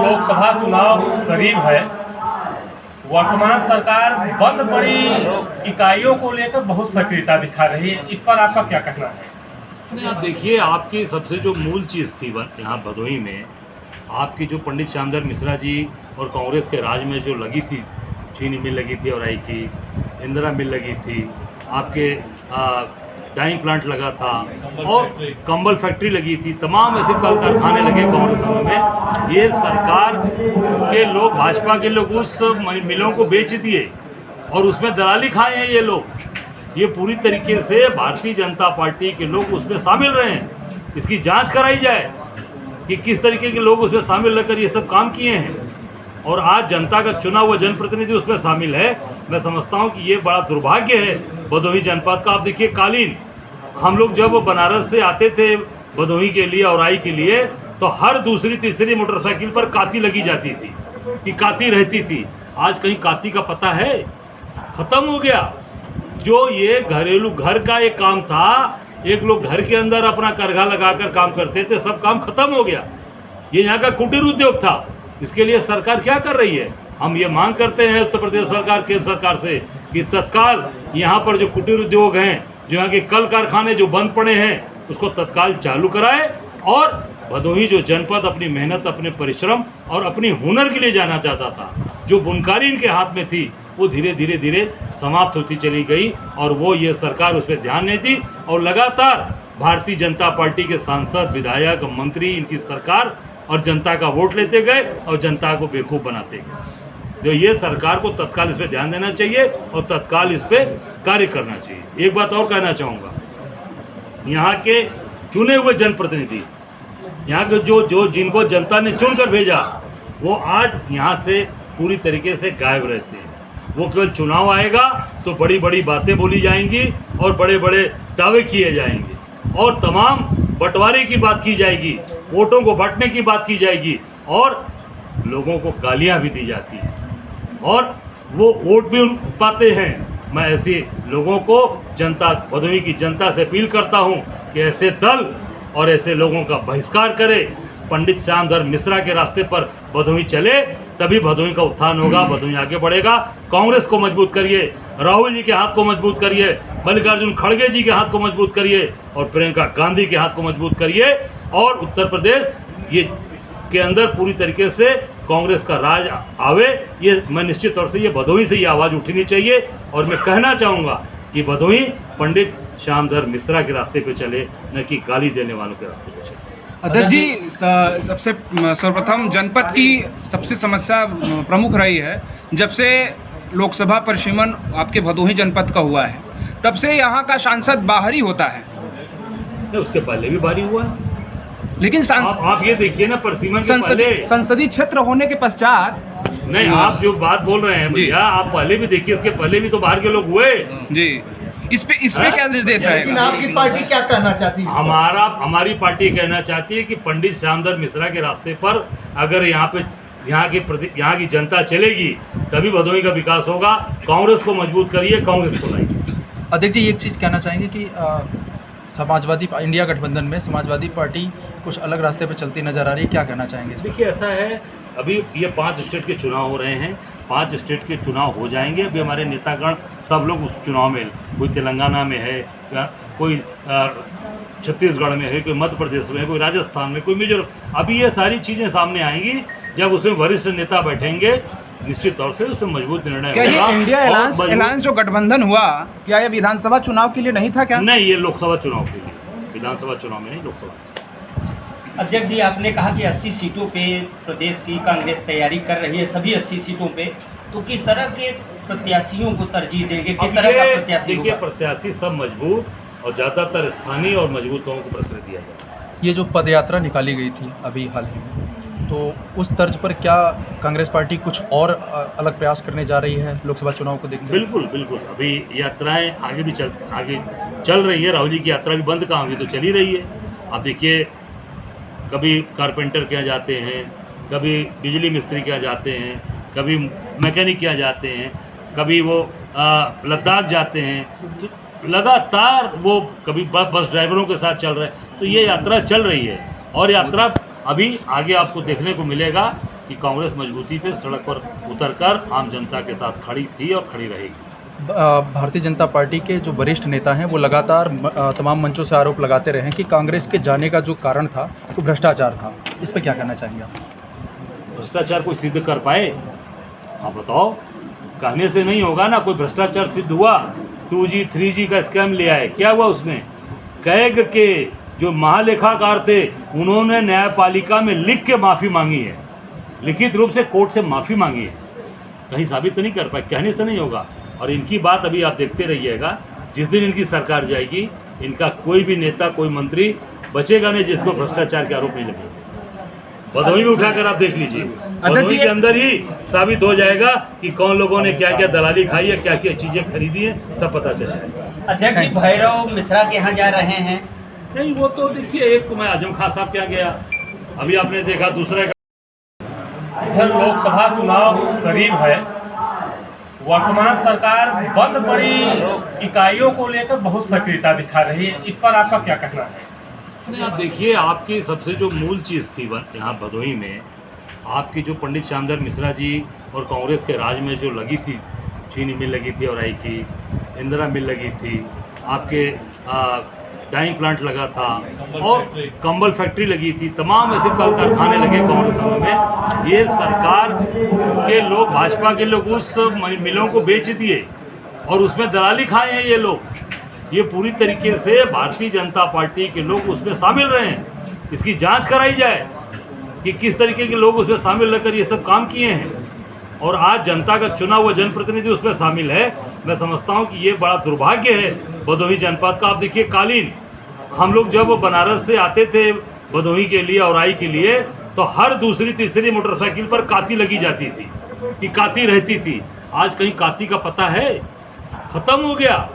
लोकसभा चुनाव करीब है, वर्तमान सरकार बंद पड़ी इकाइयों को लेकर बहुत सक्रियता दिखा रही है, इस पर आपका क्या कहना है? नहीं, आप देखिए, आपकी सबसे जो मूल चीज़ थी यहाँ भदोही में, आपकी जो पंडित श्यामधर मिश्रा जी और कांग्रेस के राज में जो लगी थी, चीनी मिल लगी थी औराई की, इंदिरा मिल लगी थी, आपके डाइंग प्लांट लगा था और कंबल फैक्ट्री लगी थी, तमाम ऐसे कल कारखाने लगे कांग्रेस समय में। ये सरकार के लोग, भाजपा के लोग उस मिलों को बेच दिए और उसमें दलाली खाए हैं ये लोग। ये पूरी तरीके से भारतीय जनता पार्टी के लोग उसमें शामिल रहे हैं। इसकी जांच कराई जाए कि किस तरीके के लोग उसमें शामिल रहकर ये सब काम किए हैं, और आज जनता का चुना हुआ जनप्रतिनिधि उसमें शामिल है। मैं समझता हूं कि ये बड़ा दुर्भाग्य है भदोही जनपद का। आप देखिए, कालीन हम लोग जब बनारस से आते थे भदोही के लिए, औराई के लिए, तो हर दूसरी तीसरी मोटरसाइकिल पर काती लगी जाती थी कि काती रहती थी। आज कहीं काती का पता है? खत्म हो गया। जो ये घरेलू घर का एक काम था, एक लोग घर के अंदर अपना करघा लगाकर काम करते थे, सब काम खत्म हो गया। ये यहाँ का कुटीर उद्योग था। इसके लिए सरकार क्या कर रही है? हम ये मांग करते हैं उत्तर प्रदेश सरकार, केंद्र सरकार से कि तत्काल यहाँ पर जो कुटीर उद्योग हैं, जो यहाँ के कल कारखाने जो बंद पड़े हैं, उसको तत्काल चालू कराए। और भदोही जो जनपद अपनी मेहनत, अपने परिश्रम और अपनी हुनर के लिए जाना चाहता था, जो बुनकारी इनके हाथ में थी, वो धीरे धीरे धीरे समाप्त होती चली गई और वो ये सरकार उस पर ध्यान नहीं दी। और लगातार भारतीय जनता पार्टी के सांसद, विधायक, मंत्री, इनकी सरकार और जनता का वोट लेते गए और जनता को बेवकूफ़ बनाते गए। तो ये सरकार को तत्काल इस पर ध्यान देना चाहिए और तत्काल इस पर कार्य करना चाहिए। एक बात और कहना चाहूँगा, यहाँ के चुने हुए जनप्रतिनिधि, यहाँ के जो जिनको जनता ने चुनकर भेजा, वो आज यहाँ से पूरी तरीके से गायब रहते हैं। वो केवल चुनाव आएगा तो बड़ी बड़ी बातें बोली जाएंगी और बड़े बड़े दावे किए जाएंगे और तमाम बंटवारे की बात की जाएगी, वोटों को बांटने की बात की जाएगी और लोगों को गालियां भी दी जाती हैं और वो वोट भी पाते हैं। मैं ऐसे लोगों को, जनता, भदोही की जनता से अपील करता हूं कि ऐसे दल और ऐसे लोगों का बहिष्कार करे। पंडित श्यामधर मिश्रा के रास्ते पर भदोही चले, तभी भदोही का उत्थान होगा, भदोही आगे बढ़ेगा। कांग्रेस को मजबूत करिए, राहुल जी के हाथ को मजबूत करिए, मल्लिकार्जुन खड़गे जी के हाथ को मजबूत करिए और प्रियंका गांधी के हाथ को मजबूत करिए। और उत्तर प्रदेश ये के अंदर पूरी तरीके से कांग्रेस का राज आवे, ये मैं निश्चित तौर से ये भदोही से ये आवाज़ उठनी चाहिए। और मैं कहना चाहूँगा कि भदोही पंडित श्यामधर मिश्रा के रास्ते पे चले, न कि गाली देने वालों के रास्ते पे चले। अध्यक्ष जी, सबसे सर्वप्रथम जनपद की सबसे समस्या प्रमुख रही है, जब से लोकसभा परिसीमन आपके भदोही जनपद का हुआ है, तब से यहाँ का सांसद बाहरी होता है। उसके पहले भी बाहरी हुआ है, लेकिन आप ये देखिए ना, परिसीमन के पहले संसदीय क्षेत्र होने के पश्चात नहीं, आप जो बात बोल रहे हैं भैया, आप पहले भी देखिए, इसके पहले भी तो बाहर के लोग हुए जी। इस पे क्या निर्देश है? लेकिन आपकी पार्टी क्या कहना चाहती है? हमारी पार्टी कहना चाहती है कि पंडित श्यामधर मिश्रा के रास्ते पर अगर यहाँ की जनता चलेगी, तभी भदोही का विकास होगा। कांग्रेस को मजबूत करिए, कांग्रेस को लाइए। अध्यक्ष जी, एक चीज़ कहना चाहेंगे कि समाजवादी इंडिया गठबंधन में समाजवादी पार्टी कुछ अलग रास्ते पर चलती नजर आ रही है, क्या कहना चाहेंगे? देखिए, ऐसा है, अभी ये 5 स्टेट के चुनाव हो रहे हैं, 5 स्टेट के चुनाव हो जाएंगे। अभी हमारे नेतागण सब लोग उस चुनाव में, कोई तेलंगाना में है, कोई छत्तीसगढ़ में है, कोई मध्य प्रदेश में है, कोई राजस्थान में, कोई मिजोरम। अभी ये सारी चीज़ें सामने आएंगी, जब उसमें वरिष्ठ नेता बैठेंगे, निश्चित तौर से उसमें मजबूत निर्णय होगा। क्या ये इंडिया अलायंस जो गठबंधन हुआ, क्या ये विधानसभा चुनाव के लिए नहीं था क्या? नहीं, ये लोकसभा चुनाव के लिए, विधानसभा चुनाव में नहीं, लोकसभा। अध्यक्ष जी, आपने कहा कि 80 सीटों पे प्रदेश की कांग्रेस तैयारी कर रही है, सभी 80 सीटों पे, तो किस तरह के प्रत्याशियों को तरजीह देंगे? किस तरह का प्रत्याशी? देखिए, प्रत्याशी सब मजबूत और ज़्यादातर स्थानीय और मजबूत लोगों को प्रश्रय दिया जाए। ये जो पदयात्रा निकाली गई थी अभी हाल ही में, तो उस तर्ज पर क्या कांग्रेस पार्टी कुछ और अलग प्रयास करने जा रही है लोकसभा चुनाव को देखते? बिल्कुल बिल्कुल, अभी यात्राएं आगे चल रही है। राहुल जी की यात्रा भी बंद कहाँ हुई, तो चली रही है। आप देखिए, कभी कारपेंटर किया जाते हैं, कभी बिजली मिस्त्री किया जाते हैं, कभी मैकेनिक किया जाते हैं, कभी वो लद्दाख जाते हैं, तो लगातार वो कभी बस ड्राइवरों के साथ चल रहे हैं। तो ये यात्रा चल रही है और यात्रा अभी आगे आपको देखने को मिलेगा कि कांग्रेस मजबूती पे सड़क पर उतरकर आम जनता के साथ खड़ी थी और खड़ी रहेगी। भारतीय जनता पार्टी के जो वरिष्ठ नेता हैं वो लगातार तमाम मंचों से आरोप लगाते रहे हैं कि कांग्रेस के जाने का जो कारण था वो भ्रष्टाचार था। इस पर क्या कहना चाहेंगे आप? भ्रष्टाचार कोई सिद्ध कर पाए? आप बताओ। कहने से नहीं होगा ना। कोई भ्रष्टाचार सिद्ध हुआ? 2G 3G का स्कैम ले आए, क्या हुआ उसमें? कैग के जो महालेखाकार थे उन्होंने न्यायपालिका में लिख के माफ़ी मांगी है, लिखित रूप से कोर्ट से माफ़ी मांगी है। कहीं साबित तो नहीं कर पाए, कहने से नहीं होगा। और इनकी बात अभी आप देखते रहिएगा, जिस दिन इनकी सरकार जाएगी इनका कोई भी नेता कोई मंत्री बचेगा नहीं जिसको भ्रष्टाचार के आरोप नहीं लगे। भदोही में उठाकर आप देख लीजिए, भदोही के अंदर ही साबित हो जाएगा कि कौन लोगों ने क्या क्या दलाली खाई है, क्या क्या चीज़ें खरीदी है, सब पता चल जाएगा। अध्यक्ष जी भैरव मिश्रा के यहाँ जा रहे हैं? नहीं, वो तो देखिए, एक तो मैं आजम खान साहब के यहाँ गया, अभी आपने देखा दूसरा। इधर लोकसभा चुनाव करीब है, वर्तमान सरकार बंद पड़ी इकाइयों को लेकर बहुत सक्रियता दिखा रही है, इस पर आपका क्या कहना है? नहीं, आप देखिए, आपकी सबसे जो मूल चीज़ थी यहाँ भदोही में, आपकी जो पंडित श्यामधर मिश्रा जी और कांग्रेस के राज में जो लगी थी, चीनी मिल लगी थी और आई की इंदिरा मिल लगी थी, आपके डाइंग प्लांट लगा था और कंबल फैक्ट्री लगी थी, तमाम ऐसे कल कारखाने लगे कांग्रेस में। ये सरकार के लोग, भाजपा के लोग उस मिलों को बेच दिए और उसमें दलाली खाए हैं ये लोग। ये पूरी तरीके से भारतीय जनता पार्टी के लोग उसमें शामिल रहे हैं। इसकी जांच कराई जाए कि किस तरीके के लोग उसमें शामिल रहकर ये सब काम किए हैं। और आज जनता का चुना हुआ जनप्रतिनिधि उसमें शामिल है। मैं समझता हूँ कि ये बड़ा दुर्भाग्य है भदोही जनपद का। आप देखिए, कालीन हम लोग जब बनारस से आते थे भदोही के लिए और आई के लिए, तो हर दूसरी तीसरी मोटरसाइकिल पर काती लगी जाती थी कि काती रहती थी। आज कहीं काती का पता है? खत्म हो गया।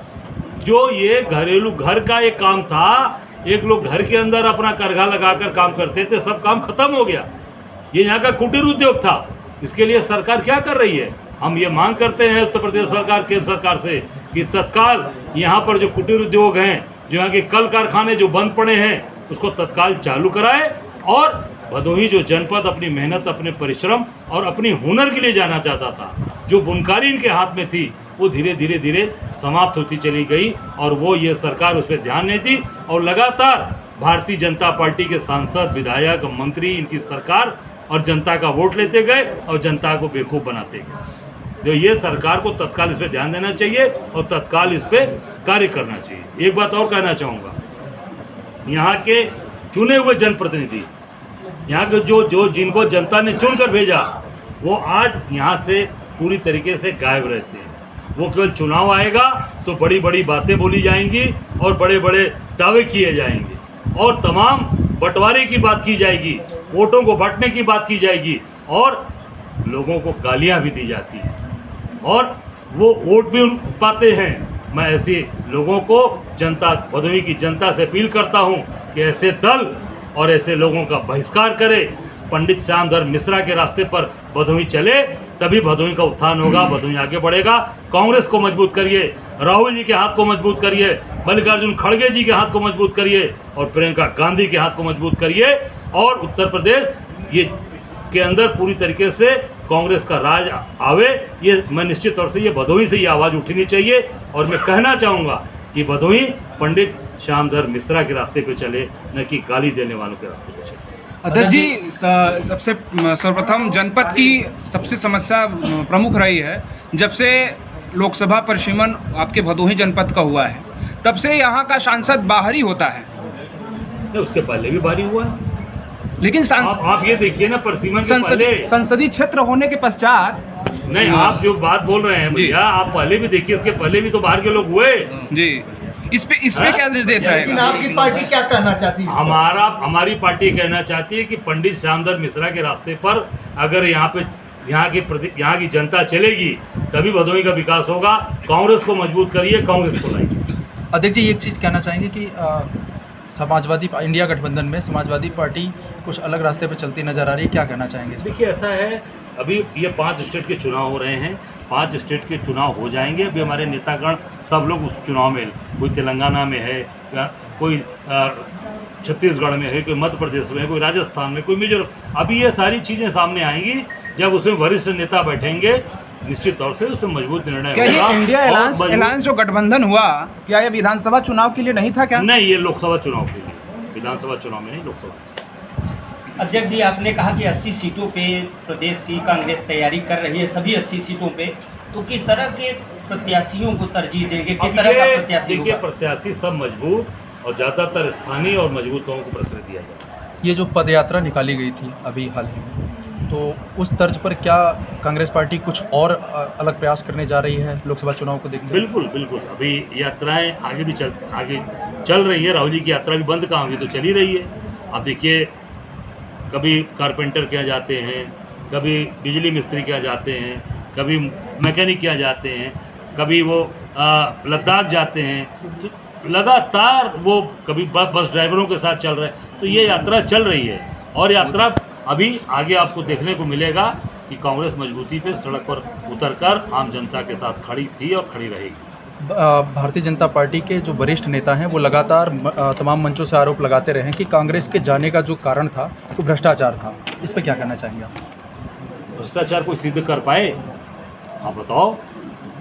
जो ये घरेलू घर का एक काम था, एक लोग घर के अंदर अपना करघा लगाकर काम करते थे, सब काम खत्म हो गया। ये यहाँ का कुटीर उद्योग था। इसके लिए सरकार क्या कर रही है? हम ये मांग करते हैं उत्तर प्रदेश सरकार, केंद्र सरकार से कि तत्काल यहाँ पर जो कुटीर उद्योग हैं, जो यहाँ के कल कारखाने जो बंद पड़े हैं, उसको तत्काल चालू कराए। और भदोही जो जनपद अपनी मेहनत, अपने परिश्रम और अपनी हुनर के लिए जाना चाहता था, जो बुनकारी इनके हाथ में थी, वो धीरे धीरे धीरे समाप्त होती चली गई। और वो ये सरकार उस पर ध्यान नहीं दी। और लगातार भारतीय जनता पार्टी के सांसद, विधायक, मंत्री, इनकी सरकार और जनता का वोट लेते गए और जनता को बेवकूफ़ बनाते गए। जो ये सरकार को तत्काल इस पर ध्यान देना चाहिए और तत्काल इस पर कार्य करना चाहिए। एक बात और कहना चाहूँगा, यहाँ के चुने हुए जनप्रतिनिधि, यहाँ के जो जिनको जनता ने चुनकर भेजा, वो आज यहाँ से पूरी तरीके से गायब रहते हैं। वो केवल चुनाव आएगा तो बड़ी बड़ी बातें बोली जाएंगी और बड़े बड़े दावे किए जाएंगे और तमाम बंटवारे की बात की जाएगी, वोटों को बांटने की बात की जाएगी और लोगों को गालियां भी दी जाती हैं और वो वोट भी पाते हैं। मैं ऐसे लोगों को, जनता, भदोही की जनता से अपील करता हूं कि ऐसे दल और ऐसे लोगों का बहिष्कार करे। पंडित श्यामधर मिश्रा के रास्ते पर भदोही चले, तभी भदोही का उत्थान होगा, भदोही आगे बढ़ेगा। कांग्रेस को मजबूत करिए, राहुल जी के हाथ को मजबूत करिए, मल्लिकार्जुन खड़गे जी के हाथ को मजबूत करिए और प्रियंका गांधी के हाथ को मजबूत करिए। और उत्तर प्रदेश ये के अंदर पूरी तरीके से कांग्रेस का राज आवे, ये मैं निश्चित तौर से ये भदोही से ये आवाज़ उठनी चाहिए। और मैं कहना चाहूँगा कि भदोही पंडित श्यामधर मिश्रा के रास्ते पे चले, न कि गाली देने वालों के रास्ते पे चले। अध्यक्ष जी, सबसे सर्वप्रथम जनपद की सबसे समस्या प्रमुख रही है, जब से लोकसभा परिसीमन आपके भदोही जनपद का हुआ है, तब से यहाँ का सांसद बाहर ही होता है। उसके पहले भी बाहरी हुआ है, लेकिन आप ये देखिए ना, परिसीमन के पहले संसदीय क्षेत्र होने के पश्चात नहीं, आप जो बात बोल रहे हैं भैया, आप पहले भी देखिए, इसके पहले भी तो बाहर के लोग हुए जी। इस पे क्या निर्देश है? लेकिन आपकी पार्टी क्या कहना चाहती है? हमारी पार्टी कहना चाहती है कि पंडित श्यामधर मिश्रा के रास्ते पर अगर यहाँ की जनता चलेगी, तभी भदोही का विकास होगा। कांग्रेस को मजबूत करिए, कांग्रेस को लाइए। अध्यक्ष जी, एक चीज़ कहना चाहेंगे कि समाजवादी इंडिया गठबंधन में समाजवादी पार्टी कुछ अलग रास्ते पर चलती नजर आ रही है, क्या कहना चाहेंगे इस पर? देखिए ऐसा है, अभी ये 5 स्टेट के चुनाव हो रहे हैं, 5 स्टेट के चुनाव हो जाएंगे। अभी हमारे नेतागण सब लोग उस चुनाव में, कोई तेलंगाना में है, कोई छत्तीसगढ़ में है, कोई मध्य प्रदेश में है, कोई राजस्थान में, कोई मिजोरम। अभी ये सारी चीज़ें सामने आएंगी। जब उसमें वरिष्ठ नेता बैठेंगे, निश्चित तौर से उसमें मजबूत निर्णय क्या ये होगा। इंडिया और अलायंस जो गठबंधन हुआ, क्या ये विधानसभा चुनाव के लिए नहीं था क्या? नहीं, ये लोकसभा चुनाव के लिए, विधानसभा चुनाव में नहीं, लोकसभा। अध्यक्ष जी, आपने कहा कि 80 सीटों पे प्रदेश की कांग्रेस तैयारी कर रही है, सभी 80 सीटों पे, तो किस तरह के प्रत्याशियों को तरजीह देंगे, किस तरह का प्रत्याशी देखिए, होगा? प्रत्याशी सब मजबूत और ज़्यादातर स्थानीय और मजबूत लोगों को प्रश्रय दिया जाए। ये जो पद यात्रा निकाली गई थी अभी हाल ही में, तो उस तर्ज पर क्या कांग्रेस पार्टी कुछ और अलग प्रयास करने जा रही है लोकसभा चुनाव को देखते हुए? बिल्कुल बिल्कुल, अभी यात्राएं आगे चल रही है। राहुल जी की यात्रा भी बंद कहाँ हुई, तो चली रही है। अब देखिए, कभी कारपेंटर के यहाँ जाते हैं, कभी बिजली मिस्त्री के यहाँ जाते हैं, कभी मैकेनिक के यहाँ जाते हैं, कभी वो लद्दाख जाते हैं। तो लगातार वो कभी बस ड्राइवरों के साथ चल रहे हैं। तो ये यात्रा चल रही है और यात्रा अभी आगे आपको देखने को मिलेगा कि कांग्रेस मजबूती पे सड़क पर उतरकर आम जनता के साथ खड़ी थी और खड़ी रहेगी। भारतीय जनता पार्टी के जो वरिष्ठ नेता हैं वो लगातार तमाम मंचों से आरोप लगाते रहे हैं कि कांग्रेस के जाने का जो कारण था वो भ्रष्टाचार था। इस पर क्या कहना चाहेंगे आप? भ्रष्टाचार कोई सिद्ध कर पाए? आप बताओ।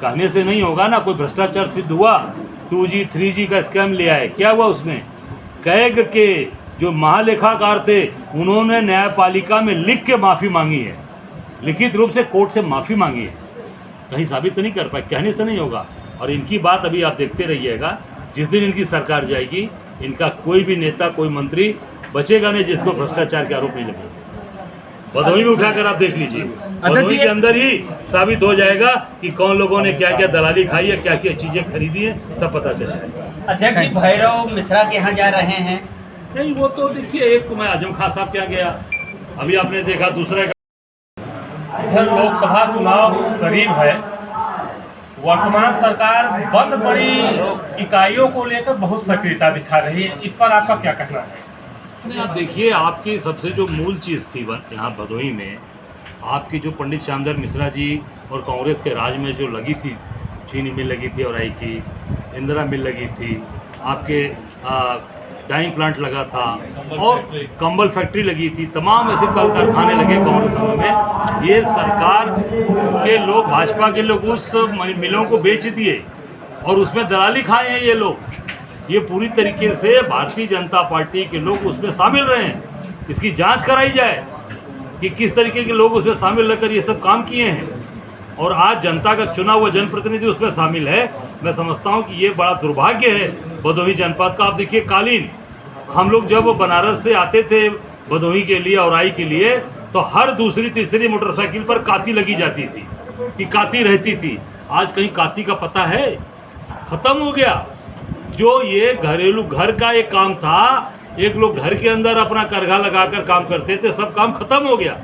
कहने से नहीं होगा ना। कोई भ्रष्टाचार सिद्ध हुआ? 2G 3G का स्कैम लिया है, क्या हुआ उसमें? कैग के जो महालेखाकार थे उन्होंने न्यायपालिका में लिख के माफ़ी मांगी है, लिखित रूप से कोर्ट से माफ़ी मांगी है। कहीं साबित तो नहीं कर पाए, कहने से नहीं होगा। और इनकी बात अभी आप देखते रहिएगा, जिस दिन इनकी सरकार जाएगी, इनका कोई भी नेता, कोई मंत्री बचेगा नहीं जिसको भ्रष्टाचार के आरोप नहीं लगे। भदोही में उठाकर आप देख लीजिए, भदोही के अंदर ही साबित हो जाएगा कि कौन लोगों ने क्या क्या दलाली खाई है, क्या क्या चीज़ें खरीदी है, सब पता चलेगा। अध्यक्ष जी, भैरव मिश्रा के यहाँ जा रहे हैं? नहीं, वो तो देखिए, एक तो मैं आजम खान साहब क्या गया, अभी आपने देखा दूसरा। इधर लोकसभा चुनाव करीब है, वर्तमान सरकार बंद पड़ी इकाइयों को लेकर बहुत सक्रियता दिखा रही है, इस पर आपका क्या कहना है? नहीं, आप देखिए, आपकी सबसे जो मूल चीज़ थी यहाँ भदोही में, आपकी जो पंडित श्यामधर मिश्रा जी और कांग्रेस के राज में जो लगी थी, चीनी मिल लगी थी और की इंदिरा मिल लगी थी, आपके डाइंग प्लांट लगा था और कंबल फैक्ट्री लगी थी, तमाम ऐसे कल कारखाने लगे कांग्रेस समय में। ये सरकार के लोग, भाजपा के लोग उस मिलों को बेच दिए और उसमें दलाली खाए हैं ये लोग। ये पूरी तरीके से भारतीय जनता पार्टी के लोग उसमें शामिल रहे हैं। इसकी जांच कराई जाए कि किस तरीके के लोग उसमें शामिल रहकर ये सब काम किए हैं। और आज जनता का चुना हुआ जनप्रतिनिधि उसमें शामिल है। मैं समझता हूं कि ये बड़ा दुर्भाग्य है भदोही जनपद का। आप देखिए, कालीन हम लोग जब बनारस से आते थे भदोही के लिए और के लिए, तो हर दूसरी तीसरी मोटरसाइकिल पर काती लगी जाती थी कि काती रहती थी। आज कहीं काती का पता है? खत्म हो गया। जो ये घरेलू घर का एक काम था, एक लोग घर के अंदर अपना करघा लगाकर काम करते थे, सब काम खत्म हो गया।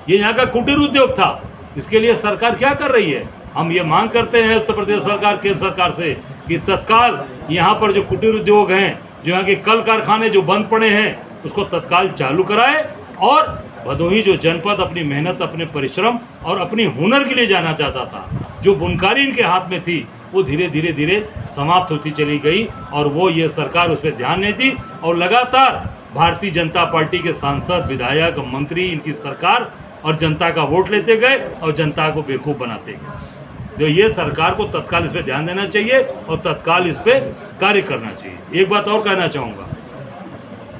ये यहाँ का कुटीर उद्योग था। इसके लिए सरकार क्या कर रही है? हम ये मांग करते हैं उत्तर प्रदेश सरकार, केंद्र सरकार से कि तत्काल यहाँ पर जो कुटीर उद्योग हैं, जो यहाँ के कल कारखाने जो बंद पड़े हैं, उसको तत्काल चालू कराए। और भदोही जो जनपद अपनी मेहनत, अपने परिश्रम और अपनी हुनर के लिए जाना चाहता था, जो बुनकारी इनके हाथ में थी, वो धीरे धीरे धीरे समाप्त होती चली गई। और वो ये सरकार उस पर ध्यान नहीं दी। और लगातार भारतीय जनता पार्टी के सांसद, विधायक, मंत्री, इनकी सरकार और जनता का वोट लेते गए और जनता को बेवकूफ़ बनाते गए। तो ये सरकार को तत्काल इस पर ध्यान देना चाहिए और तत्काल इस पर कार्य करना चाहिए। एक बात और कहना चाहूँगा,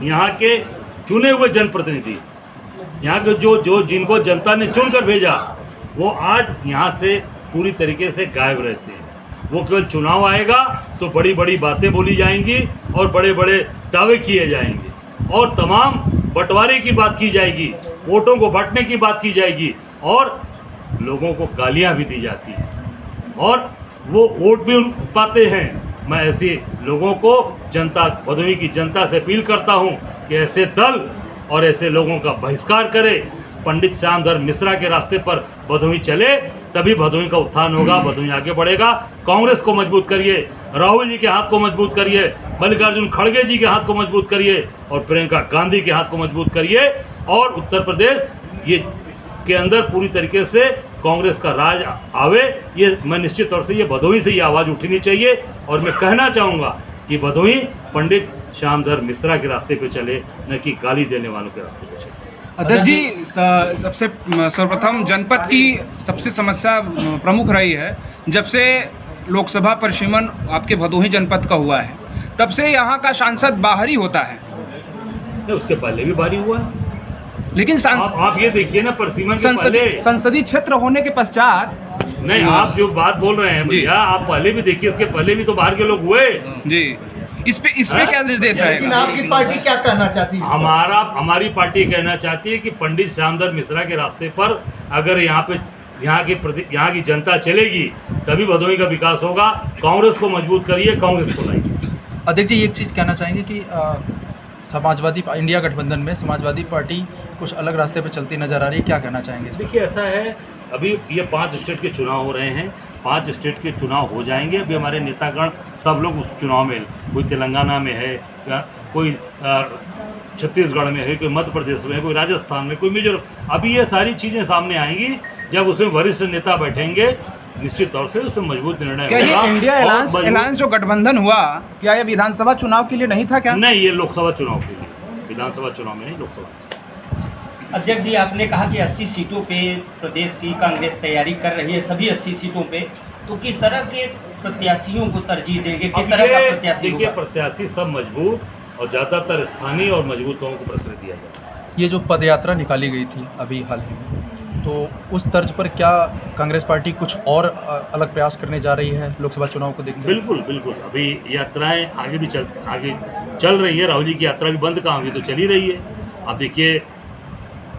यहाँ के चुने हुए जनप्रतिनिधि, यहाँ के जो जिनको जनता ने चुनकर भेजा, वो आज यहाँ से पूरी तरीके से गायब रहते हैं। वो केवल चुनाव आएगा तो बड़ी बड़ी बातें बोली जाएंगी और बड़े बड़े दावे किए जाएंगे और तमाम बंटवारे की बात की जाएगी, वोटों को बांटने की बात की जाएगी और लोगों को गालियां भी दी जाती हैं और वो वोट भी पाते हैं। मैं ऐसे लोगों को, जनता, भदोही की जनता से अपील करता हूं कि ऐसे दल और ऐसे लोगों का बहिष्कार करे। पंडित श्यामधर मिश्रा के रास्ते पर भदोही चले, तभी भदोही का उत्थान होगा, भदोही आगे बढ़ेगा। कांग्रेस को मजबूत करिए, राहुल जी के हाथ को मजबूत करिए, मल्लिकार्जुन खड़गे जी के हाथ को मजबूत करिए और प्रियंका गांधी के हाथ को मजबूत करिए और उत्तर प्रदेश ये के अंदर पूरी तरीके से कांग्रेस का राज आवे। ये मैं निश्चित तौर से ये भदोही से ये आवाज़ उठनी चाहिए और मैं कहना चाहूँगा कि भदोही पंडित श्यामधर मिश्रा के रास्ते पे चले, न कि गाली देने वालों के रास्ते पे चले। अध्यक्ष जी, सबसे सर्वप्रथम जनपद की सबसे समस्या प्रमुख रही है जब से लोकसभा परिसीमन आपके भदोही जनपद का हुआ है, तब से यहाँ का सांसद बाहर ही होता है। नहीं, उसके पहले भी बारी हुआ है। लेकिन आप ये देखिए ना, परिसीमन के पहले संसदीय क्षेत्र होने के पश्चात नहीं, आप जो बात बोल रहे हैं भैया, आप पहले भी देखिए, इसके पहले भी तो बाहर के लोग हुए जी। इस पे क्या निर्देश है? लेकिन आपकी पार्टी क्या कहना चाहती है? हमारी पार्टी कहना चाहती है कि पंडित श्यामधर मिश्रा के रास्ते पर अगर यहाँ की जनता चलेगी तभी भदोही का विकास होगा। कांग्रेस को मजबूत करिए, कांग्रेस को लाइए। अध्यक्ष जी, एक चीज़ कहना चाहेंगे कि समाजवादी इंडिया गठबंधन में समाजवादी पार्टी कुछ अलग रास्ते पर चलती नजर आ रही है, क्या कहना चाहेंगे इस पर? देखिए, ऐसा है, अभी ये 5 स्टेट के चुनाव हो रहे हैं, 5 स्टेट के चुनाव हो जाएंगे। अभी हमारे नेतागण सब लोग उस चुनाव में, कोई तेलंगाना में है, कोई छत्तीसगढ़ में है, कोई मध्य प्रदेश में है, कोई राजस्थान में, कोई मिजोरम। अभी ये सारी चीज़ें सामने आएंगी। जब उसमें वरिष्ठ नेता बैठेंगे, निश्चित तौर से उसमें मजबूत निर्णय क्या होगा। ये इंडिया अलायंस जो गठबंधन हुआ, क्या ये विधानसभा चुनाव के लिए नहीं था क्या? नहीं, ये लोकसभा चुनाव के लिए, विधानसभा चुनाव में नहीं, लोकसभा। अध्यक्ष जी, आपने कहा कि 80 सीटों पे प्रदेश की कांग्रेस तैयारी कर रही है, सभी 80 सीटों पे, तो किस तरह के प्रत्याशियों को तरजीह देंगे, किस तरह का प्रत्याशी देखिए, होगा? प्रत्याशी सब मजबूत और ज़्यादातर स्थानीय और मजबूत लोगों को प्रश्रय दिया जाए। ये जो पदयात्रा निकाली गई थी अभी हाल ही में, तो उस तर्ज पर क्या कांग्रेस पार्टी कुछ और अलग प्रयास करने जा रही है लोकसभा चुनाव को देखते हुए? बिल्कुल बिल्कुल, अभी यात्राएं आगे चल रही है। राहुल जी की यात्रा भी बंद कहाँ हुई, तो चली रही है। अब देखिए,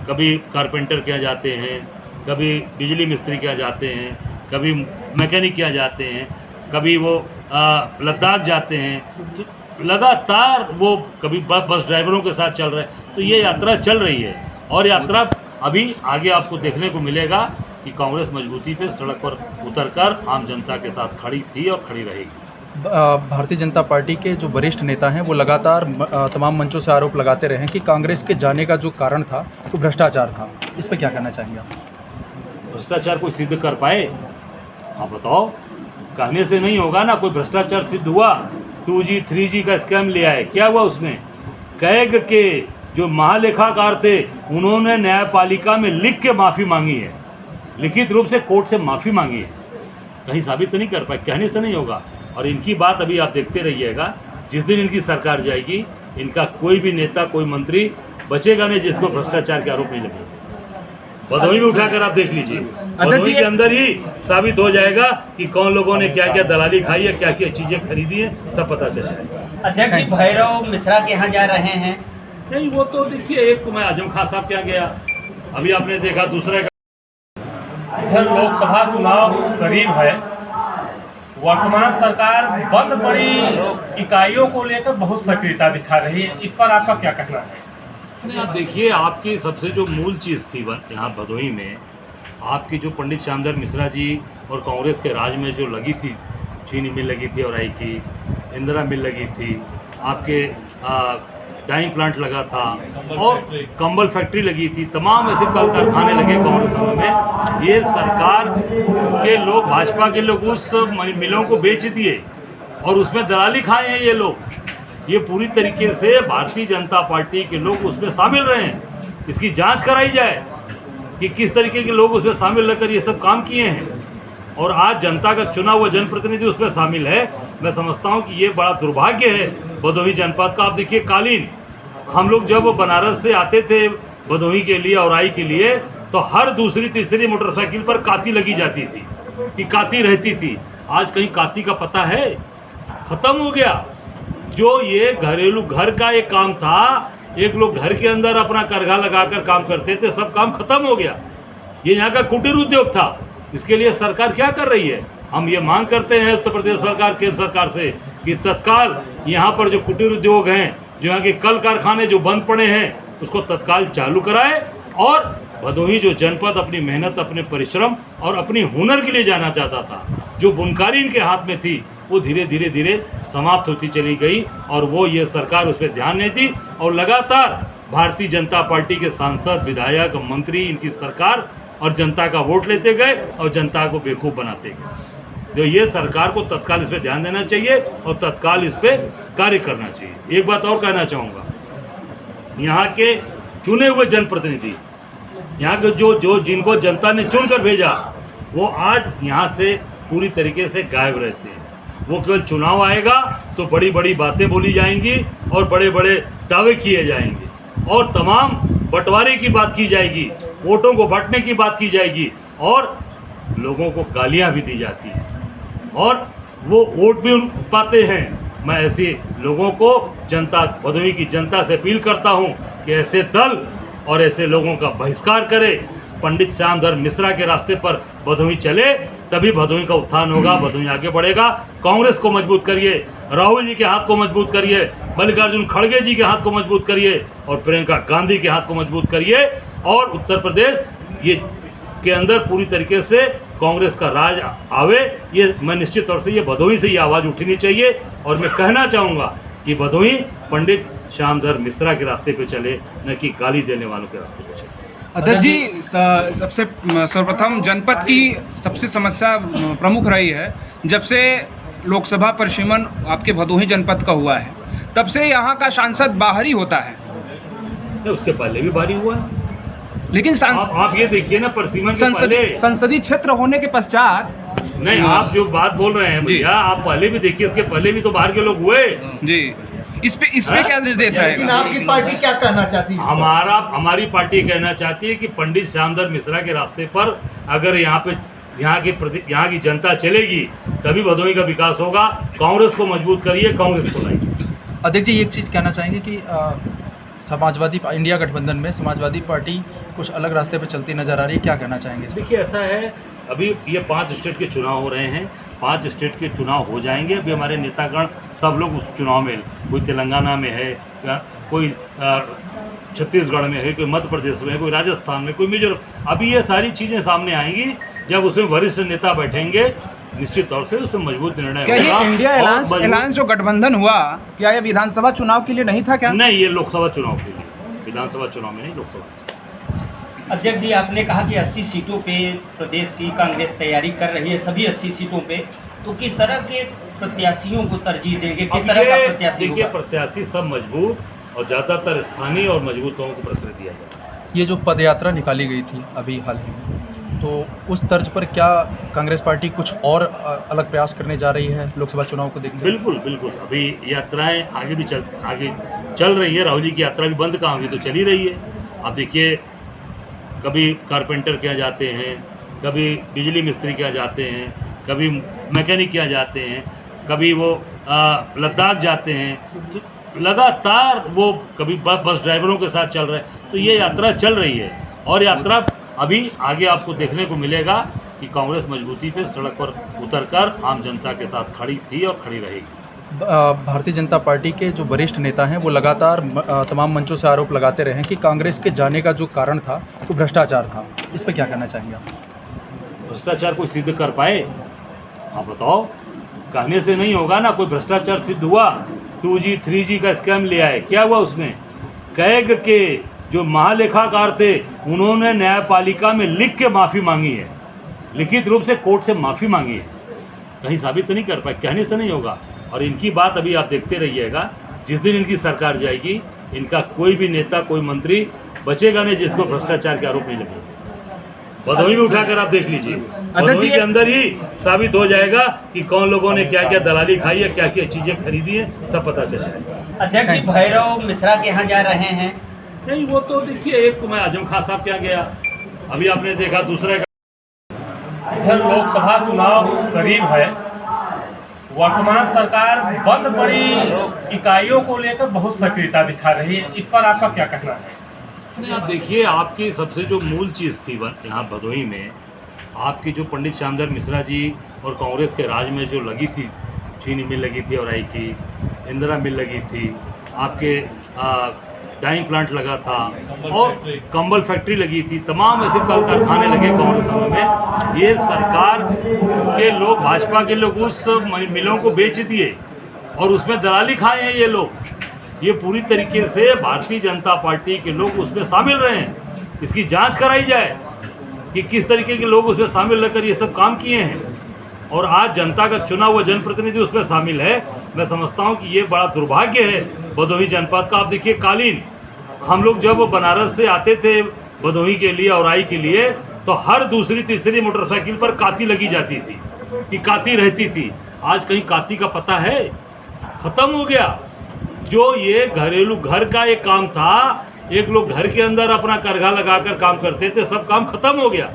कभी कारपेंटर के यहाँ जाते हैं, कभी बिजली मिस्त्री के यहाँ जाते हैं, कभी मैकेनिक के यहाँ जाते हैं, कभी वो लद्दाख जाते हैं, तो लगातार वो कभी बस ड्राइवरों के साथ चल रहे हैं। तो ये यात्रा चल रही है और यात्रा अभी आगे आपको देखने को मिलेगा कि कांग्रेस मजबूती पे सड़क पर उतरकर आम जनता के साथ खड़ी थी और खड़ी रहेगी। भारतीय जनता पार्टी के जो वरिष्ठ नेता हैं वो लगातार तमाम मंचों से आरोप लगाते रहे हैं कि कांग्रेस के जाने का जो कारण था वो भ्रष्टाचार था। इस पर क्या कहना चाहेंगे आप? भ्रष्टाचार कोई सिद्ध कर पाए? आप बताओ। कहने से नहीं होगा ना। कोई भ्रष्टाचार सिद्ध हुआ? 2G 3G का स्कैम लिया है, क्या हुआ उसमें? कैग के जो महालेखाकार थे उन्होंने न्यायपालिका में लिख के माफ़ी मांगी है, लिखित रूप से कोर्ट से माफ़ी मांगी है। कहीं साबित तो नहीं कर पाए, कहने से नहीं होगा। और इनकी बात अभी आप देखते रहिएगा, जिस दिन इनकी सरकार जाएगी, इनका कोई भी नेता, कोई मंत्री बचेगा नहीं जिसको भ्रष्टाचार के आरोप नहीं लगे। भदोही में उठाकर आप देख लीजिए, भदोही के अंदर ही साबित हो जाएगा कि कौन लोगों ने क्या क्या दलाली खाई है, क्या क्या चीज़ें खरीदी है, सब पता चल जाएगा। अध्यक्ष जी, भैरव मिश्रा के यहाँ जा रहे हैं? नहीं, वो तो देखिए, एक तो मैं आजम खान साहब क्या गया, अभी आपने देखा दूसरे इधर लोकसभा चुनाव करीब है। वर्तमान सरकार बंद पड़ी इकाइयों को लेकर बहुत सक्रियता दिखा रही है, इस पर आपका क्या कहना है? नहीं, आप देखिए, आपकी सबसे जो मूल चीज़ थी यहाँ भदोही में, आपकी जो पंडित श्यामधर मिश्रा जी और कांग्रेस के राज में जो लगी थी, चीनी मिल लगी थी और की इंदिरा मिल लगी थी, आपके डाइंग प्लांट लगा था और कंबल फैक्ट्री लगी थी, तमाम ऐसे कल कारखाने लगे कांग्रेस में। ये सरकार के लोग, भाजपा के लोग उस मिलों को बेच दिए और उसमें दलाली खाए हैं ये लोग। ये पूरी तरीके से भारतीय जनता पार्टी के लोग उसमें शामिल रहे हैं। इसकी जांच कराई जाए कि किस तरीके के लोग उसमें शामिल रहकर ये सब काम किए हैं। और आज जनता का चुना हुआ जनप्रतिनिधि उसमें शामिल है। मैं समझता हूँ कि ये बड़ा दुर्भाग्य है भदोही जनपद का। आप देखिए, कालीन हम लोग जब बनारस से आते थे भदोही के लिए, औराई के लिए, तो हर दूसरी तीसरी मोटरसाइकिल पर काती लगी जाती थी कि काती रहती थी। आज कहीं काती का पता है? खत्म हो गया। जो ये घरेलू घर का एक काम था, एक लोग घर के अंदर अपना करघा लगाकर काम करते थे, सब काम खत्म हो गया। ये यहाँ का कुटीर उद्योग था। इसके लिए सरकार क्या कर रही है? हम ये मांग करते हैं उत्तर प्रदेश सरकार, केंद्र सरकार से कि तत्काल यहाँ पर जो कुटीर उद्योग हैं, जो यहाँ के कल कारखाने जो बंद पड़े हैं, उसको तत्काल चालू कराए और भदोही जो जनपद अपनी मेहनत, अपने परिश्रम और अपनी हुनर के लिए जाना चाहता था, जो बुनकारी इनके हाथ में थी, वो धीरे धीरे समाप्त होती चली गई और वो ये सरकार उस पर ध्यान नहीं दी और लगातार भारतीय जनता पार्टी के सांसद, विधायक, मंत्री, इनकी सरकार और जनता का वोट लेते गए और जनता को बेवकूफ़ बनाते गए। तो ये सरकार को तत्काल इस पर ध्यान देना चाहिए और तत्काल इस पर कार्य करना चाहिए। एक बात और कहना चाहूँगा, यहाँ के चुने हुए जनप्रतिनिधि, यहाँ के जो जिनको जनता ने चुनकर भेजा, वो आज यहाँ से पूरी तरीके से गायब रहते हैं। वो केवल चुनाव आएगा तो बड़ी बड़ी बातें बोली जाएंगी और बड़े बड़े दावे किए जाएंगे और तमाम बंटवारे की बात की जाएगी, वोटों को बांटने की बात की जाएगी और लोगों को गालियां भी दी जाती हैं और वो वोट भी पाते हैं। मैं ऐसे लोगों को, जनता, भदोही की जनता से अपील करता हूं कि ऐसे दल और ऐसे लोगों का बहिष्कार करे। पंडित श्यामधर मिश्रा के रास्ते पर भदोही चले, तभी भदोही का उत्थान होगा, भदोही आगे बढ़ेगा। कांग्रेस को मजबूत करिए, राहुल जी के हाथ को मजबूत करिए, मल्लिकार्जुन खड़गे जी के हाथ को मजबूत करिए और प्रियंका गांधी के हाथ को मजबूत करिए और उत्तर प्रदेश ये के अंदर पूरी तरीके से कांग्रेस का राज आवे। ये मैं निश्चित तौर से ये भदोही से ये आवाज़ उठनी चाहिए और मैं कहना चाहूँगा कि भदोही पंडित श्यामधर मिश्रा के रास्ते पे चले, न कि गाली देने वालों के रास्ते पे चले। अध्यक्ष जी, सबसे सर्वप्रथम जनपद की सबसे समस्या प्रमुख रही है, जब से लोकसभा परिसीमन आपके भदोही जनपद का हुआ है, तब से यहाँ का सांसद बाहर ही होता है। उसके पहले भी बारी हुआ है, लेकिन आप ये देखिए ना, परिसीमन के पहले संसदीय क्षेत्र होने के पश्चात नहीं, आप जो बात बोल रहे हैं भैया, आप पहले भी देखिए, इसके पहले भी तो बाहर के लोग हुए जी। इस पे क्या निर्देश है? लेकिन आपकी पार्टी क्या कहना चाहती है? हमारी पार्टी कहना चाहती है कि पंडित श्यामधर मिश्रा के रास्ते पर अगर यहाँ की जनता चलेगी तभी भदोही का विकास होगा। कांग्रेस को मजबूत करिए, कांग्रेस को लाइए। अध्यक्ष जी, एक चीज़ कहना चाहेंगे कि समाजवादी इंडिया गठबंधन में समाजवादी पार्टी कुछ अलग रास्ते पर चलती नजर आ रही है, क्या कहना चाहेंगे? देखिए, ऐसा है, अभी ये 5 स्टेट के चुनाव हो रहे हैं, 5 स्टेट के चुनाव हो जाएंगे। अभी हमारे नेतागण सब लोग उस चुनाव में, कोई तेलंगाना में है, कोई छत्तीसगढ़ में है, कोई मध्य प्रदेश में है, कोई राजस्थान में, कोई मिजोरम। अभी ये सारी चीज़ें सामने आएंगी, जब उसमें वरिष्ठ नेता बैठेंगे, निश्चित तौर से उसमें मजबूत निर्णय क्या होगा। ये इंडिया अलायंस जो गठबंधन हुआ, क्या ये विधानसभा चुनाव के लिए नहीं था क्या? नहीं, ये लोकसभा चुनाव के लिए, विधानसभा चुनाव में नहीं, लोकसभा। अध्यक्ष जी, आपने कहा कि 80 सीटों पे प्रदेश की कांग्रेस तैयारी कर रही है, सभी 80 सीटों पे, तो किस तरह के प्रत्याशियों को तरजीह देंगे, किस तरह का प्रत्याशी देखिए, होगा? प्रत्याशी सब मजबूत और ज़्यादातर स्थानीय और मजबूत लोगों को प्रश्रय दिया जाए। ये जो पदयात्रा निकाली गई थी अभी हाल ही में, तो उस तर्ज पर क्या कांग्रेस पार्टी कुछ और अलग प्रयास करने जा रही है लोकसभा चुनाव को देखते हुए? बिल्कुल बिल्कुल, अभी यात्राएं आगे चल रही है। राहुल जी की यात्रा भी बंद कहाँ हुई, तो चली रही है। आप देखिए, कभी कारपेंटर के यहाँ जाते हैं, कभी बिजली मिस्त्री के यहाँ जाते हैं, कभी मैकेनिक के यहाँ जाते हैं, कभी वो लद्दाख जाते हैं, तो लगातार वो कभी बस ड्राइवरों के साथ चल रहे हैं। तो ये यात्रा चल रही है और यात्रा अभी आगे आपको देखने को मिलेगा कि कांग्रेस मजबूती पे सड़क पर उतरकर आम जनता के साथ खड़ी थी और खड़ी रहेगी। भारतीय जनता पार्टी के जो वरिष्ठ नेता हैं वो लगातार तमाम मंचों से आरोप लगाते रहे हैं कि कांग्रेस के जाने का जो कारण था वो भ्रष्टाचार था। इस पर क्या कहना चाहेंगे आप? भ्रष्टाचार कोई सिद्ध कर पाए? आप बताओ, कहने से नहीं होगा ना। कोई भ्रष्टाचार सिद्ध हुआ? 2G 3G का स्कैम लिया है, क्या हुआ उसमें? कैग के जो महालेखाकार थे उन्होंने न्यायपालिका में लिख के माफ़ी मांगी है, लिखित रूप से कोर्ट से माफ़ी मांगी है। कहीं साबित तो नहीं कर पाए, कहने से नहीं होगा। और इनकी बात अभी आप देखते रहिएगा, जिस दिन इनकी सरकार जाएगी, इनका कोई भी नेता, कोई मंत्री बचेगा नहीं जिसको भ्रष्टाचार के आरोप नहीं लगेगा। भदोही में उठाकर आप देख लीजिए, भदोही के अंदर ही साबित हो जाएगा कि कौन लोगों ने क्या क्या दलाली खाई है, क्या क्या चीज़ें खरीदी है, सब पता चल जाएगा। अध्यक्ष जी, भैरव मिश्रा के यहाँ जा रहे हैं? नहीं, वो तो देखिए, एक तो मैं आजम खान साहब क्या गया, अभी आपने देखा दूसरा। इधर लोकसभा चुनाव करीब है, वर्तमान सरकार बंद पड़ी इकाइयों को लेकर बहुत सक्रियता दिखा रही है, इस पर आपका क्या कहना है? नहीं, आप देखिए, आपकी सबसे जो मूल चीज़ थी यहाँ भदोही में, आपकी जो पंडित श्यामधर मिश्रा जी और कांग्रेस के राज में जो लगी थी, चीनी मिल लगी थी और की इंदिरा मिल लगी थी, आपके डाइंग प्लांट लगा था और कंबल फैक्ट्री लगी थी, तमाम ऐसे कल कारखाने लगे कांग्रेस समय में। ये सरकार के लोग, भाजपा के लोग उस मिलों को बेच दिए और उसमें दलाली खाए हैं ये लोग। ये पूरी तरीके से भारतीय जनता पार्टी के लोग उसमें शामिल रहे हैं। इसकी जांच कराई जाए कि किस तरीके के लोग उसमें शामिल रहकर ये सब काम किए हैं। और आज जनता का चुना हुआ जनप्रतिनिधि उसमें शामिल है। मैं समझता हूं कि ये बड़ा दुर्भाग्य है भदोही जनपद का। आप देखिए, कालीन हम लोग जब बनारस से आते थे भदोही के लिए, औराई के लिए, तो हर दूसरी तीसरी मोटरसाइकिल पर काती लगी जाती थी कि काती रहती थी। आज कहीं काती का पता है? खत्म हो गया। जो ये घरेलू घर का एक काम था, एक लोग घर के अंदर अपना करघा लगाकर काम करते थे, सब काम खत्म हो गया।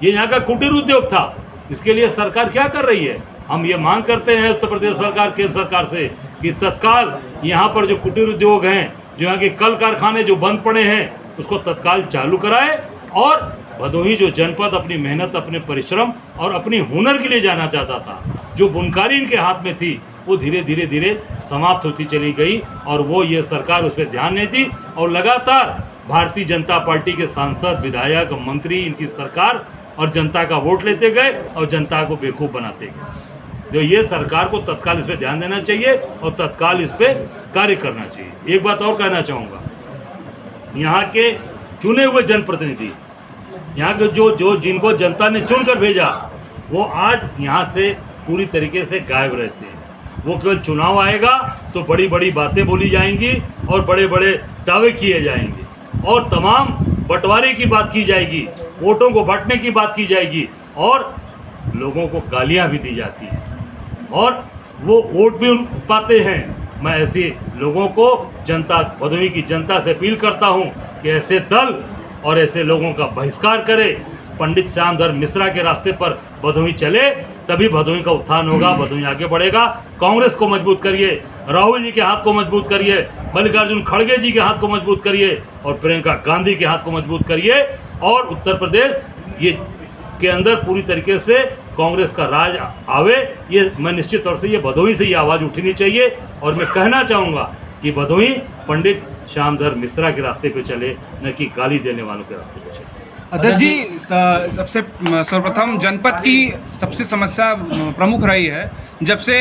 ये यहाँ का कुटीर उद्योग था। इसके लिए सरकार क्या कर रही है? हम ये मांग करते हैं उत्तर प्रदेश सरकार, केंद्र सरकार से कि तत्काल यहाँ पर जो कुटीर उद्योग हैं, जो यहाँ के कल कारखाने जो बंद पड़े हैं, उसको तत्काल चालू कराए। और भदोही जो जनपद अपनी मेहनत, अपने परिश्रम और अपनी हुनर के लिए जाना चाहता था, जो बुनकारी इनके हाथ में थी, वो धीरे धीरे धीरे समाप्त होती चली गई। और वो ये सरकार उस पर ध्यान नहीं दी और लगातार भारतीय जनता पार्टी के सांसद, विधायक, मंत्री, इनकी सरकार और जनता का वोट लेते गए और जनता को बेवकूफ़ बनाते गए। तो ये सरकार को तत्काल इस पर ध्यान देना चाहिए और तत्काल इस पर कार्य करना चाहिए। एक बात और कहना चाहूँगा, यहाँ के चुने हुए जनप्रतिनिधि, यहाँ के जो जिनको जनता ने चुनकर भेजा, वो आज यहाँ से पूरी तरीके से गायब रहते हैं। वो केवल चुनाव आएगा तो बड़ी बड़ी बातें बोली जाएंगी और बड़े बड़े दावे किए जाएंगे और तमाम बंटवारे की बात की जाएगी, वोटों को बांटने की बात की जाएगी और लोगों को गालियां भी दी जाती हैं और वो वोट भी पाते हैं। मैं ऐसे लोगों को, जनता, भदोही की जनता से अपील करता हूं कि ऐसे दल और ऐसे लोगों का बहिष्कार करे। पंडित श्यामधर मिश्रा के रास्ते पर भदोही चले, तभी भदोही का उत्थान होगा, भदोही आगे बढ़ेगा। कांग्रेस को मजबूत करिए, राहुल जी के हाथ को मजबूत करिए, मल्लिकार्जुन खड़गे जी के हाथ को मजबूत करिए और प्रियंका गांधी के हाथ को मजबूत करिए। और उत्तर प्रदेश ये के अंदर पूरी तरीके से कांग्रेस का राज आवे। ये मैं निश्चित तौर से ये भदोही से ये आवाज़ उठनी चाहिए। और मैं कहना चाहूँगा कि भदोही पंडित श्यामधर मिश्रा के रास्ते पे चले, न कि गाली देने वालों के रास्ते पे चले। अध्यक्ष जी, सबसे सर्वप्रथम जनपद की सबसे समस्या प्रमुख रही है, जब से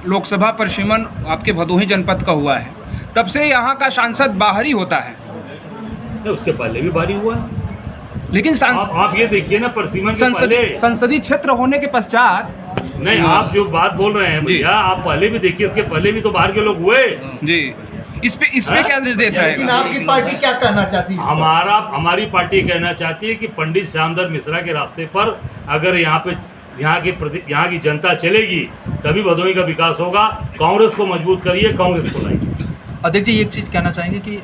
लोकसभा परिसीमन आपके भदोही जनपद का हुआ है, तब से यहाँ का सांसद बाहरी होता है। उसके पहले भी बाहरी हुआ है, लेकिन आप ये देखिए ना, परिसीमन के पहले संसदीय क्षेत्र होने के पश्चात नहीं, आप जो बात बोल रहे हैं भैया, आप पहले भी देखिए, इसके पहले भी तो बाहर के लोग हुए जी। इस पे क्या निर्देश है? लेकिन आपकी पार्टी क्या कहना चाहती है? हमारी पार्टी कहना चाहती है कि पंडित श्यामधर मिश्रा के रास्ते पर अगर यहाँ की जनता चलेगी, तभी भदोही का विकास होगा। कांग्रेस को मजबूत करिए, कांग्रेस को लाइए। अध्यक्ष जी, एक चीज़ कहना चाहेंगे कि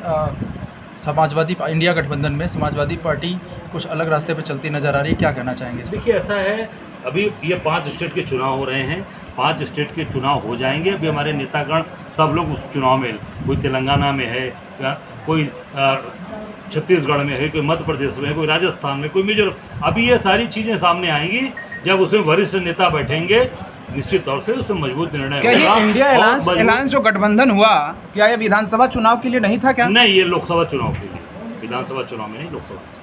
समाजवादी इंडिया गठबंधन में समाजवादी पार्टी कुछ अलग रास्ते पर चलती नजर आ रही है, क्या कहना चाहेंगे? देखिए, ऐसा है, अभी ये 5 स्टेट के चुनाव हो रहे हैं, 5 स्टेट के चुनाव हो जाएंगे। अभी हमारे नेतागण सब लोग उस चुनाव में, कोई तेलंगाना में है, कोई छत्तीसगढ़ में है, कोई मध्य प्रदेश में है, कोई राजस्थान में, कोई मिजोरम। अभी ये सारी चीज़ें सामने आएंगी। जब उसमें वरिष्ठ नेता बैठेंगे, निश्चित तौर से उसमें मजबूत निर्णय होगा। क्या ये इंडिया अलायंस जो गठबंधन हुआ, क्या ये विधानसभा चुनाव के लिए नहीं था क्या? नहीं, ये लोकसभा चुनाव के लिए, विधानसभा चुनाव में नहीं, लोकसभा।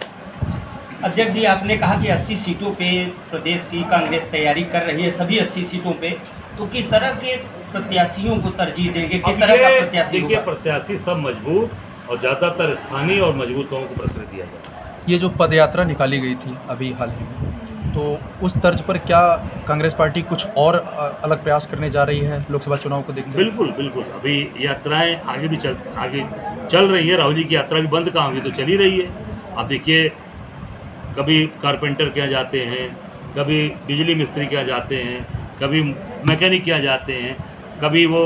अध्यक्ष जी, आपने कहा कि 80 सीटों पे प्रदेश की कांग्रेस तैयारी कर रही है, सभी 80 सीटों पे, तो किस तरह के प्रत्याशियों को तरजीह देंगे? किस तरह का प्रत्याशी? देखिए, प्रत्याशी सब मजबूत और ज़्यादातर स्थानीय और मजबूत लोगों को प्रश्रय दिया जाए। ये जो पदयात्रा निकाली गई थी अभी हाल ही में, तो उस तर्ज पर क्या कांग्रेस पार्टी कुछ और अलग प्रयास करने जा रही है लोकसभा चुनाव को देखते? बिल्कुल बिल्कुल। अभी यात्राएं आगे चल रही है। राहुल जी की यात्रा भी बंद कहाँ हुई, तो चली रही है। आप देखिए, कभी कारपेंटर के यहाँ जाते हैं, कभी बिजली मिस्त्री के यहाँ जाते हैं, कभी मैकेनिक के यहाँ जाते हैं, कभी वो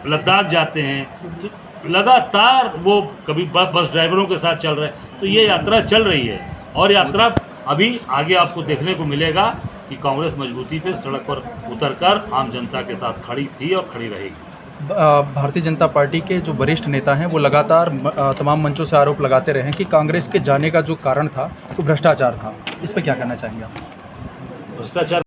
लद्दाख जाते हैं। तो लगातार वो कभी बस ड्राइवरों के साथ चल रहे हैं। तो ये यात्रा चल रही है और यात्रा अभी आगे आपको देखने को मिलेगा कि कांग्रेस मजबूती पे सड़क पर उतरकर आम जनता के साथ खड़ी थी और खड़ी रहेगी। भारतीय जनता पार्टी के जो वरिष्ठ नेता हैं वो लगातार तमाम मंचों से आरोप लगाते रहे हैं कि कांग्रेस के जाने का जो कारण था वो भ्रष्टाचार था। इस पर क्या कहना चाहेंगे आप? भ्रष्टाचार